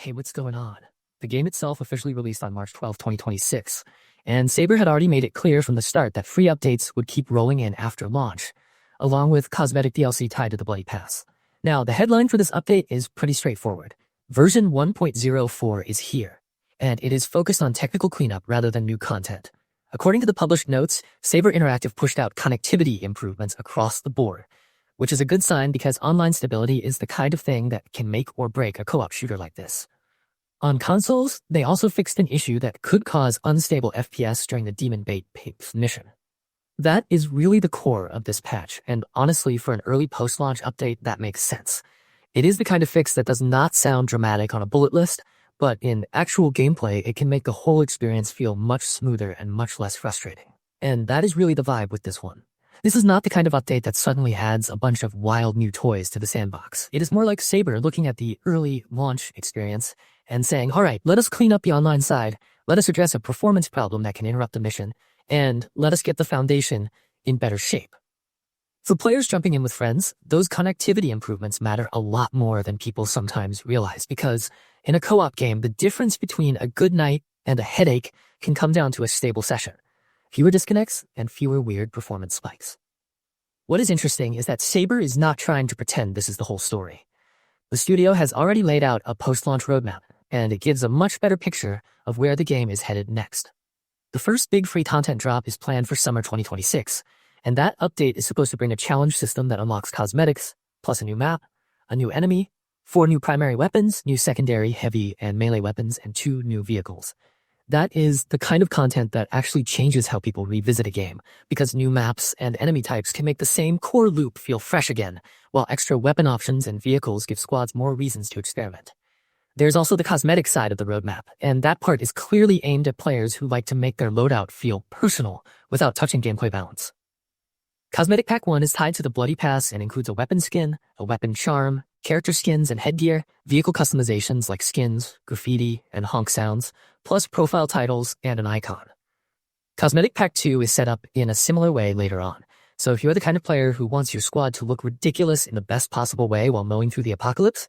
Hey, what's going on? The game itself officially released on March 12, 2026, and Saber had already made it clear from the start that free updates would keep rolling in after launch, along with cosmetic DLC tied to the Bloody Pass. Now, the headline for this update is pretty straightforward. Version 1.04 is here, and it is focused on technical cleanup rather than new content. According to the published notes, Saber Interactive pushed out connectivity improvements across the board, which is a good sign because online stability is the kind of thing that can make or break a co-op shooter like this. On consoles, they also fixed an issue that could cause unstable FPS during the Demon Bait Papes mission. That is really the core of this patch, and honestly, for an early post-launch update, that makes sense. It is the kind of fix that does not sound dramatic on a bullet list, but in actual gameplay, it can make the whole experience feel much smoother and much less frustrating. And that is really the vibe with this one. This is not the kind of update that suddenly adds a bunch of wild new toys to the sandbox. It is more like Saber looking at the early launch experience and saying, alright, let us clean up the online side, let us address a performance problem that can interrupt the mission, and let us get the foundation in better shape. For players jumping in with friends, those connectivity improvements matter a lot more than people sometimes realize, because in a co-op game, the difference between a good night and a headache can come down to a stable session. Fewer disconnects and fewer weird performance spikes. What is interesting is that Saber is not trying to pretend this is the whole story. The studio has already laid out a post-launch roadmap, and it gives a much better picture of where the game is headed next. The first big free content drop is planned for summer 2026, and that update is supposed to bring a challenge system that unlocks cosmetics, plus a new map, a new enemy, 4 new primary weapons, new secondary, heavy, and melee weapons, and 2 new vehicles. That is the kind of content that actually changes how people revisit a game, because new maps and enemy types can make the same core loop feel fresh again, while extra weapon options and vehicles give squads more reasons to experiment. There's also the cosmetic side of the roadmap, and that part is clearly aimed at players who like to make their loadout feel personal without touching gameplay balance. Cosmetic Pack 1 is tied to the Bloody Pass and includes a weapon skin, a weapon charm, character skins and headgear, vehicle customizations like skins, graffiti, and honk sounds, plus profile titles and an icon. Cosmetic Pack 2 is set up in a similar way later on, so if you're the kind of player who wants your squad to look ridiculous in the best possible way while mowing through the apocalypse,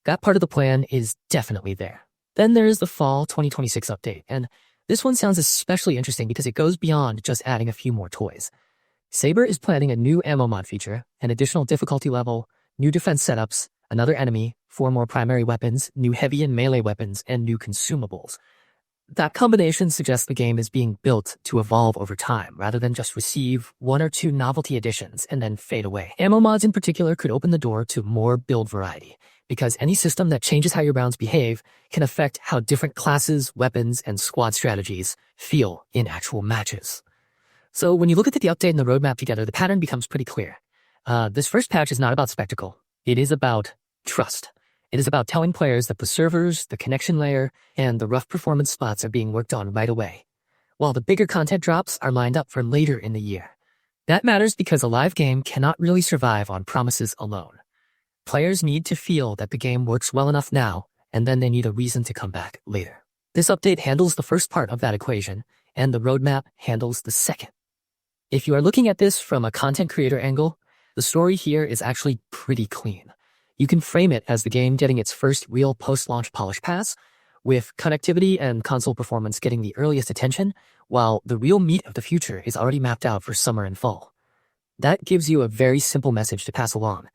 that part of the plan is definitely there. Then there is the fall 2026 update, and this one sounds especially interesting because it goes beyond just adding a few more toys. Saber is planning a new ammo mod feature, an additional difficulty level, new defense setups, another enemy, 4 more primary weapons, new heavy and melee weapons, and new consumables. That combination suggests the game is being built to evolve over time, rather than just receive 1 or 2 novelty additions and then fade away. Ammo mods in particular could open the door to more build variety, because any system that changes how your rounds behave can affect how different classes, weapons, and squad strategies feel in actual matches. So when you look at the update and the roadmap together, the pattern becomes pretty clear. This first patch is not about spectacle. It is about trust. It is about telling players that the servers, the connection layer, and the rough performance spots are being worked on right away, while the bigger content drops are lined up for later in the year. That matters because a live game cannot really survive on promises alone. Players need to feel that the game works well enough now, and then they need a reason to come back later. This update handles the first part of that equation, and the roadmap handles the second. If you are looking at this from a content creator angle, the story here is actually pretty clean. You can frame it as the game getting its first real post-launch polish pass, with connectivity and console performance getting the earliest attention, while the real meat of the future is already mapped out for summer and fall. That gives you a very simple message to pass along.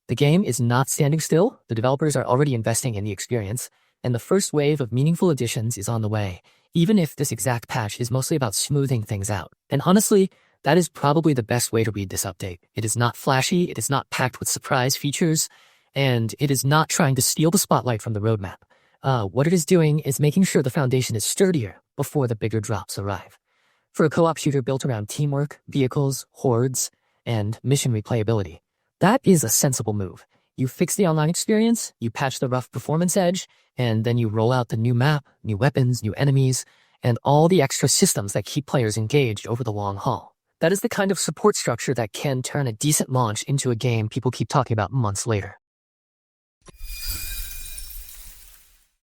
The game is not standing still, the developers are already investing in the experience, and the first wave of meaningful additions is on the way, even if this exact patch is mostly about smoothing things out. And honestly, that is probably the best way to read this update. It is not flashy, it is not packed with surprise features, and it is not trying to steal the spotlight from the roadmap. What it is doing is making sure the foundation is sturdier before the bigger drops arrive. For a co-op shooter built around teamwork, vehicles, hordes, and mission replayability, that is a sensible move. You fix the online experience, you patch the rough performance edge, and then you roll out the new map, new weapons, new enemies, and all the extra systems that keep players engaged over the long haul. That is the kind of support structure that can turn a decent launch into a game people keep talking about months later.